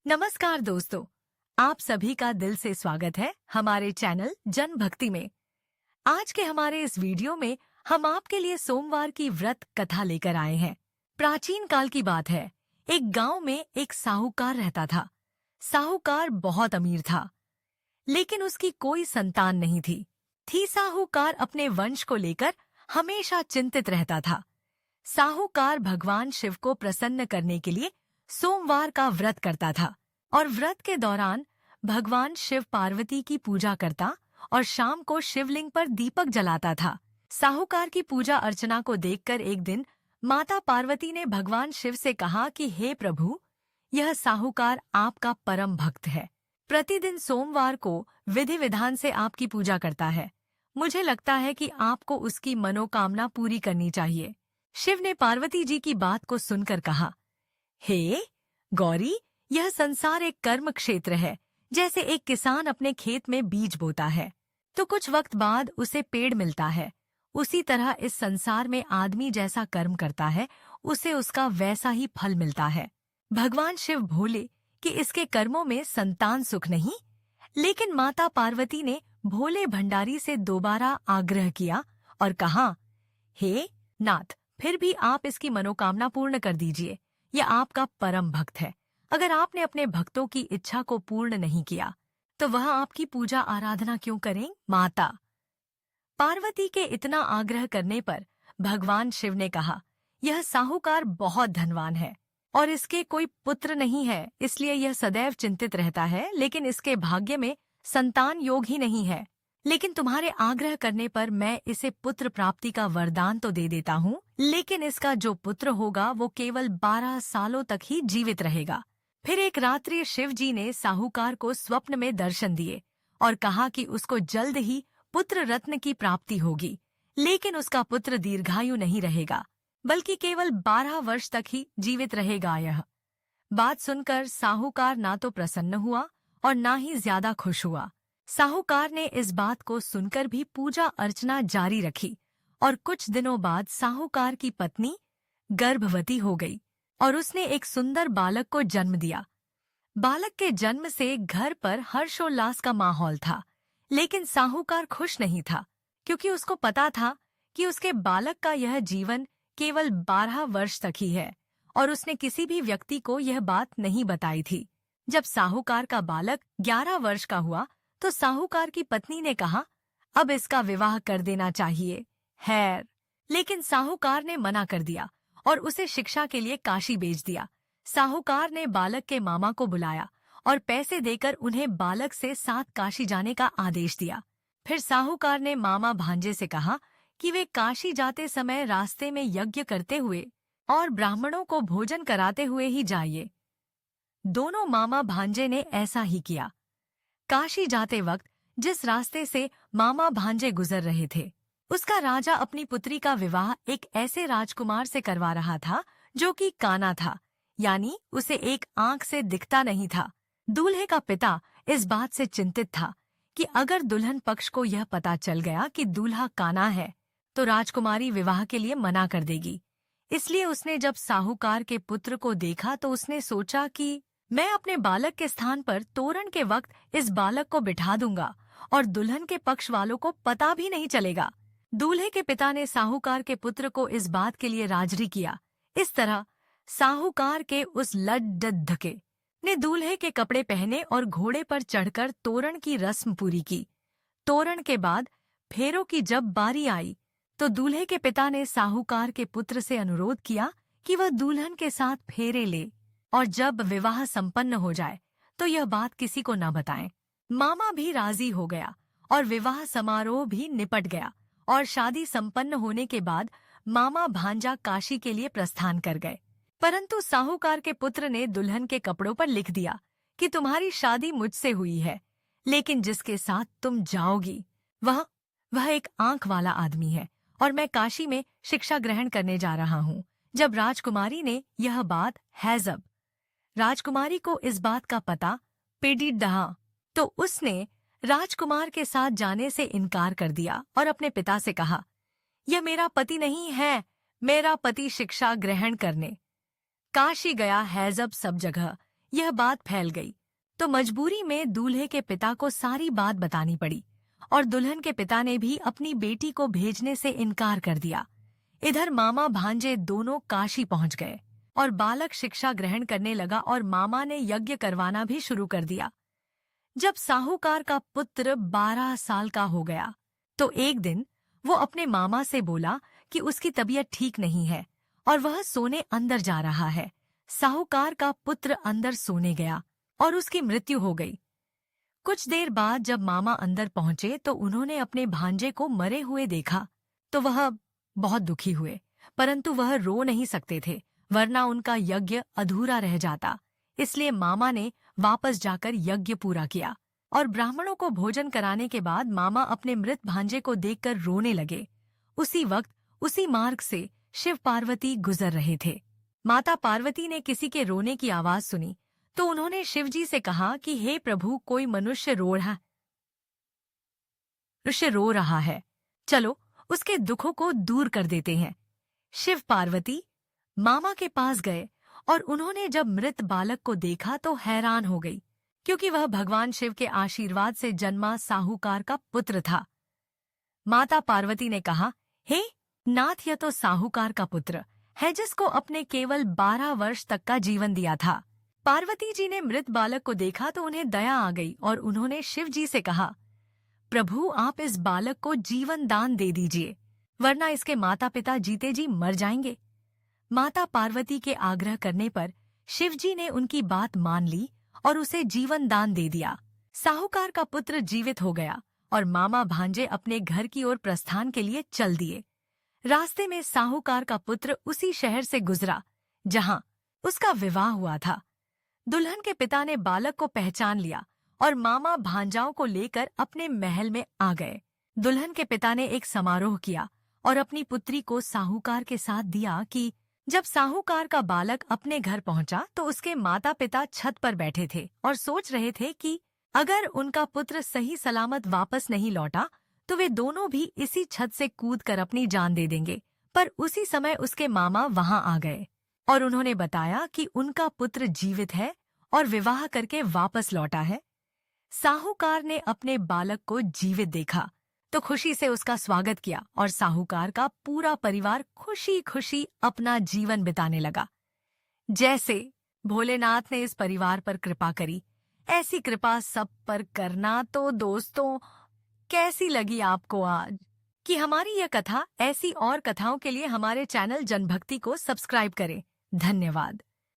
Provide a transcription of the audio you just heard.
नमस्कार दोस्तों, आप सभी का दिल से स्वागत है हमारे चैनल जन भक्ति में। आज के हमारे इस वीडियो में हम आपके लिए सोमवार की व्रत कथा लेकर आए हैं। प्राचीन काल की बात है। एक गांव में एक साहूकार रहता था। साहूकार बहुत अमीर था, लेकिन उसकी कोई संतान नहीं थी। साहूकार अपने वंश को लेकर हमेशा चिंतित रहता था। साहूकार भगवान शिव को प्रसन्न करने के लिए सोमवार का व्रत करता था और व्रत के दौरान भगवान शिव पार्वती की पूजा करता और शाम को शिवलिंग पर दीपक जलाता था। साहूकार की पूजा अर्चना को देखकर एक दिन माता पार्वती ने भगवान शिव से कहा कि हे प्रभु, यह साहूकार आपका परम भक्त है। प्रतिदिन सोमवार को विधि विधान से आपकी पूजा करता है। मुझे लगता है कि आपको उसकी मनोकामना पूरी करनी चाहिए। शिव ने पार्वती जी की बात को सुनकर कहा, हे गौरी, यह संसार एक कर्म क्षेत्र है। जैसे एक किसान अपने खेत में बीज बोता है तो कुछ वक्त बाद उसे पेड़ मिलता है, उसी तरह इस संसार में आदमी जैसा कर्म करता है उसे उसका वैसा ही फल मिलता है। भगवान शिव भोले कि इसके कर्मों में संतान सुख नहीं, लेकिन माता पार्वती ने भोले भंडारी से दोबारा आग्रह किया और कहा, हे नाथ, फिर भी आप इसकी मनोकामना पूर्ण कर दीजिए। यह आपका परम भक्त है। अगर आपने अपने भक्तों की इच्छा को पूर्ण नहीं किया तो वह आपकी पूजा आराधना क्यों करें? माता पार्वती के इतना आग्रह करने पर भगवान शिव ने कहा, यह साहूकार बहुत धनवान है और इसके कोई पुत्र नहीं है, इसलिए यह सदैव चिंतित रहता है, लेकिन इसके भाग्य में संतान योग ही नहीं है। लेकिन तुम्हारे आग्रह करने पर मैं इसे पुत्र प्राप्ति का वरदान तो दे देता हूँ, लेकिन इसका जो पुत्र होगा वो केवल 12 सालों तक ही जीवित रहेगा। फिर एक रात्रि शिव जी ने साहूकार को स्वप्न में दर्शन दिए और कहा कि उसको जल्द ही पुत्र रत्न की प्राप्ति होगी, लेकिन उसका पुत्र दीर्घायु नहीं रहेगा, बल्कि केवल 12 वर्ष तक ही जीवित रहेगा। यह बात सुनकर साहूकार ना तो प्रसन्न हुआ और ना ही ज्यादा खुश हुआ। साहूकार ने इस बात को सुनकर भी पूजा अर्चना जारी रखी और कुछ दिनों बाद साहूकार की पत्नी गर्भवती हो गई और उसने एक सुंदर बालक को जन्म दिया। बालक के जन्म से घर पर हर्षोल्लास का माहौल था, लेकिन साहूकार खुश नहीं था, क्योंकि उसको पता था कि उसके बालक का यह जीवन केवल 12 वर्ष तक ही है और उसने किसी भी व्यक्ति को यह बात नहीं बताई थी। जब साहूकार का बालक 11 वर्ष का हुआ तो साहूकार की पत्नी ने कहा, अब इसका विवाह कर देना चाहिए है, लेकिन साहूकार ने मना कर दिया और उसे शिक्षा के लिए काशी भेज दिया। साहूकार ने बालक के मामा को बुलाया और पैसे देकर उन्हें बालक से साथ काशी जाने का आदेश दिया। फिर साहूकार ने मामा भांजे से कहा कि वे काशी जाते समय रास्ते में यज्ञ करते हुए और ब्राह्मणों को भोजन कराते हुए ही जाइए। दोनों मामा भांजे ने ऐसा ही किया। काशी जाते वक्त जिस रास्ते से मामा भांजे गुजर रहे थे, उसका राजा अपनी पुत्री का विवाह एक ऐसे राजकुमार से करवा रहा था जो कि काना था, यानी उसे एक आंख से दिखता नहीं था। दूल्हे का पिता इस बात से चिंतित था कि अगर दुल्हन पक्ष को यह पता चल गया कि दूल्हा काना है तो राजकुमारी विवाह के लिए मना कर देगी। इसलिए उसने जब साहूकार के पुत्र को देखा तो उसने सोचा कि मैं अपने बालक के स्थान पर तोरण के वक्त इस बालक को बिठा दूंगा और दुल्हन के पक्ष वालों को पता भी नहीं चलेगा। दूल्हे के पिता ने साहूकार के पुत्र को इस बात के लिए राजरी किया। इस तरह साहूकार के उस लड्ढके ने दूल्हे के कपड़े पहने और घोड़े पर चढ़कर तोरण की रस्म पूरी की। तोरण के बाद फेरों की जब बारी आई तो दूल्हे के पिता ने साहूकार के पुत्र से अनुरोध किया कि वह दुल्हन के साथ फेरे ले और जब विवाह संपन्न हो जाए तो यह बात किसी को न बताएं। मामा भी राजी हो गया और विवाह समारोह भी निपट गया और शादी संपन्न होने के बाद मामा भांजा काशी के लिए प्रस्थान कर गए। परंतु साहूकार के पुत्र ने दुल्हन के कपड़ों पर लिख दिया कि तुम्हारी शादी मुझसे हुई है, लेकिन जिसके साथ तुम जाओगी वह एक आंख वाला आदमी है और मैं काशी में शिक्षा ग्रहण करने जा रहा हूँ। जब राजकुमारी ने यह बात हैजब राजकुमारी को इस बात का पता पेडी दहा तो उसने राजकुमार के साथ जाने से इनकार कर दिया और अपने पिता से कहा, यह मेरा पति नहीं है, मेरा पति शिक्षा ग्रहण करने काशी गया है। जब सब जगह यह बात फैल गई तो मजबूरी में दूल्हे के पिता को सारी बात बतानी पड़ी और दुल्हन के पिता ने भी अपनी बेटी को भेजने से इनकार कर दिया। इधर मामा भांजे दोनों काशी पहुंच गए और बालक शिक्षा ग्रहण करने लगा और मामा ने यज्ञ करवाना भी शुरू कर दिया। जब साहूकार का पुत्र 12 साल का हो गया तो एक दिन वो अपने मामा से बोला कि उसकी तबीयत ठीक नहीं है और वह सोने अंदर जा रहा है। साहूकार का पुत्र अंदर सोने गया और उसकी मृत्यु हो गई। कुछ देर बाद जब मामा अंदर पहुंचे तो उन्होंने अपने भांजे को मरे हुए देखा तो वह बहुत दुखी हुए, परंतु वह रो नहीं सकते थे वरना उनका यज्ञ अधूरा रह जाता। इसलिए मामा ने वापस जाकर यज्ञ पूरा किया और ब्राह्मणों को भोजन कराने के बाद मामा अपने मृत भांजे को देखकर रोने लगे। उसी वक्त उसी मार्ग से शिव पार्वती गुजर रहे थे। माता पार्वती ने किसी के रोने की आवाज सुनी तो उन्होंने शिवजी से कहा कि हे प्रभु, कोई मनुष्य रो रहा है, चलो उसके दुखों को दूर कर देते हैं। शिव पार्वती मामा के पास गए और उन्होंने जब मृत बालक को देखा तो हैरान हो गई, क्योंकि वह भगवान शिव के आशीर्वाद से जन्मा साहूकार का पुत्र था। माता पार्वती ने कहा, हे नाथ, यह तो साहूकार का पुत्र है जिसको अपने केवल 12 वर्ष तक का जीवन दिया था। पार्वती जी ने मृत बालक को देखा तो उन्हें दया आ गई और उन्होंने शिव जी से कहा, प्रभु आप इस बालक को जीवन दान दे दीजिए, वरना इसके माता पिता जीते जी मर जाएंगे। माता पार्वती के आग्रह करने पर शिवजी ने उनकी बात मान ली और उसे जीवन दान दे दिया। साहूकार का पुत्र जीवित हो गया और मामा भांजे अपने घर की ओर प्रस्थान के लिए चल दिए। रास्ते में साहूकार का पुत्र उसी शहर से गुजरा जहां उसका विवाह हुआ था। दुल्हन के पिता ने बालक को पहचान लिया और मामा भांजाओं को लेकर अपने महल में आ गए। दुल्हन के पिता ने एक समारोह किया और अपनी पुत्री को साहूकार के साथ दिया कि जब साहूकार का बालक अपने घर पहुंचा तो उसके माता पिता छत पर बैठे थे और सोच रहे थे कि अगर उनका पुत्र सही सलामत वापस नहीं लौटा तो वे दोनों भी इसी छत से कूदकर अपनी जान दे देंगे। पर उसी समय उसके मामा वहां आ गए और उन्होंने बताया कि उनका पुत्र जीवित है और विवाह करके वापस लौटा है। साहूकार ने अपने बालक को जीवित देखा तो खुशी से उसका स्वागत किया और साहूकार का पूरा परिवार खुशी खुशी अपना जीवन बिताने लगा। जैसे भोलेनाथ ने इस परिवार पर कृपा करी, ऐसी कृपा सब पर करना। तो दोस्तों, कैसी लगी आपको आज कि हमारी यह कथा? ऐसी और कथाओं के लिए हमारे चैनल जनभक्ति को सब्सक्राइब करें। धन्यवाद।